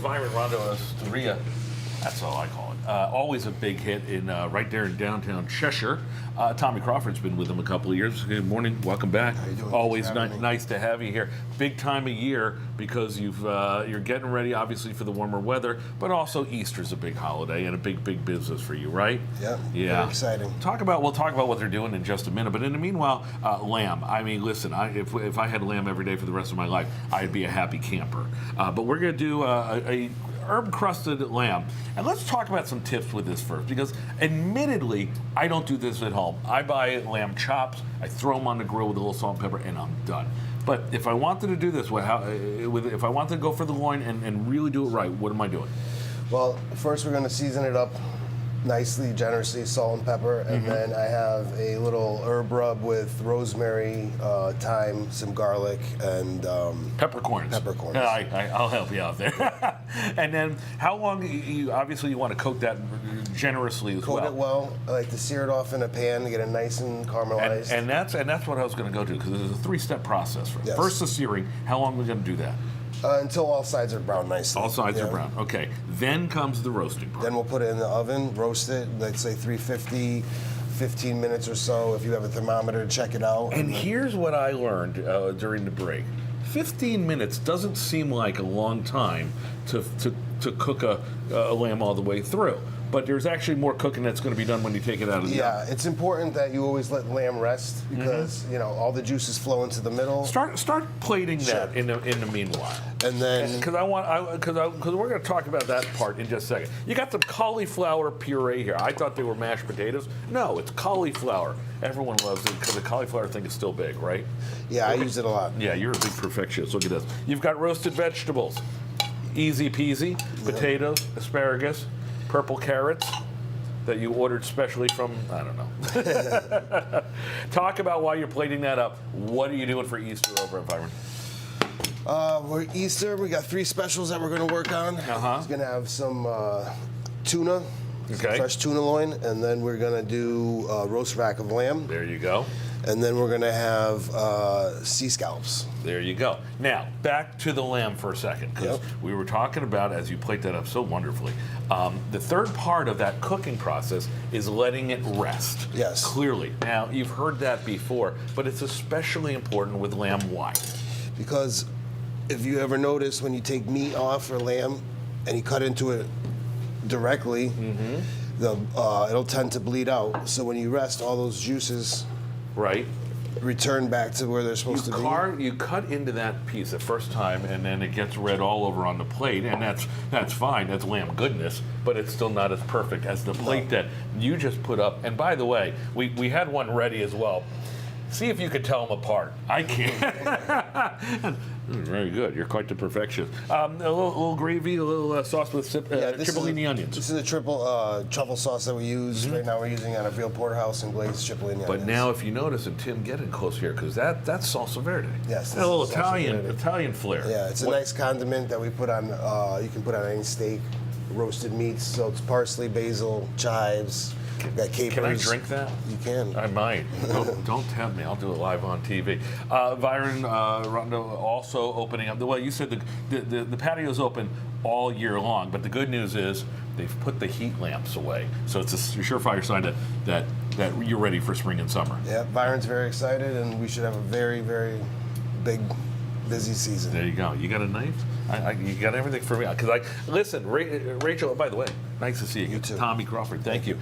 Viron Rondo Osteria, that's all I call it. Always a big hit in right there in downtown Cheshire. Tommy Crawford's been with them a couple of years. Good morning, welcome back. How you doing? Always nice to have you here. Big time of year because you're getting ready, obviously, for the warmer weather, but also Easter's a big holiday and a big business for you, right? Yeah. Yeah. Very exciting. We'll talk about what they're doing in just a minute. But in the meanwhile, lamb. I mean, listen, if I had lamb every day for the rest of my life, I'd be a happy camper. But we're going to do a herb-crusted lamb. And let's talk about some tips with this first, because admittedly, I don't do this at home. I buy lamb chops, I throw them on the grill with a little salt and pepper, and I'm done. But if I wanted to do this, if I wanted to go for the loin and really do it right, what am I doing? Well, first we're going to season it up nicely, generously, salt and pepper, and then I have a little herb rub with rosemary, thyme, some garlic, and peppercorns. Peppercorns. Yeah, I'll help you out there. And then, how long? Obviously, you want to coat that generously as well. Coat it well. I like to sear it off in a pan to get it nice and caramelized. And that's what I was going to go to, because there's a three-step process. Yes. First, the searing. How long are we going to do that? Until all sides are brown nicely. All sides are brown. Okay. Then comes the roasting part. Then we'll put it in the oven, roast it, let's say 350, 15 minutes or so. If you have a thermometer, check it out. And here's what I learned during the break. 15 minutes doesn't seem like a long time to cook a lamb all the way through. But there's actually more cooking that's going to be done when you take it out of the oven. Yeah, it's important that you always let lamb rest because you know all the juices flow into the middle. Start plating that in the meanwhile. And then because we're going to talk about that part in just a second. You got some cauliflower puree here. I thought they were mashed potatoes. No, it's cauliflower. Everyone loves it because the cauliflower thing is still big, right? Yeah, I use it a lot. Yeah, you're a big perfectionist. Look at this. You've got roasted vegetables, easy peasy. Potatoes, asparagus, purple carrots that you ordered specially from, I don't know. Talk about while you're plating that up. What are you doing for Easter over at Viron? We're Easter. We got 3 specials that we're going to work on. We're going to have some tuna, some fresh tuna loin, and then we're going to do a roast rack of lamb. There you go. And then we're going to have sea scallops. There you go. Now, back to the lamb for a second, because we were talking about, as you plate that up so wonderfully, the third part of that cooking process is letting it rest. Yes. Clearly. Now, you've heard that before, but it's especially important with lamb. Why? Because if you ever notice when you take meat off or lamb and you cut into it directly, it'll tend to bleed out. So when you rest, all those juices return back to where they're supposed to be. You cut into that piece the first time, and then it gets red all over on the plate, and that's fine. That's lamb goodness, but it's still not as perfect as the plate that you just put up. And by the way, we had one ready as well. See if you could tell them apart. I can't. Very good. You're quite the perfectionist. A little gravy, a little sauce with cipollini onions. This is a triple truffle sauce that we use. Right now we're using on a veal porterhouse and glazed cipollini onions. But now if you notice, and Tim, get in close here, because that's salsa verde. Yes. A little Italian flair. Yeah, it's a nice condiment that we put on, you can put on any steak, roasted meats. So it's parsley, basil, chives. We've got capers. Can I drink that? You can. I might. Don't tempt me. I'll do it live on TV. Viron Rondo also opening up. Well, you said the patio's open all year long, but the good news is they've put the heat lamps away. So it's a surefire sign that you're ready for spring and summer. Yeah, Viron's very excited, and we should have a very, very big, busy season. There you go. You got a knife? You got everything for me. Because listen, Rachel, by the way, nice to see you. You too. Tommy Crawford, thank you.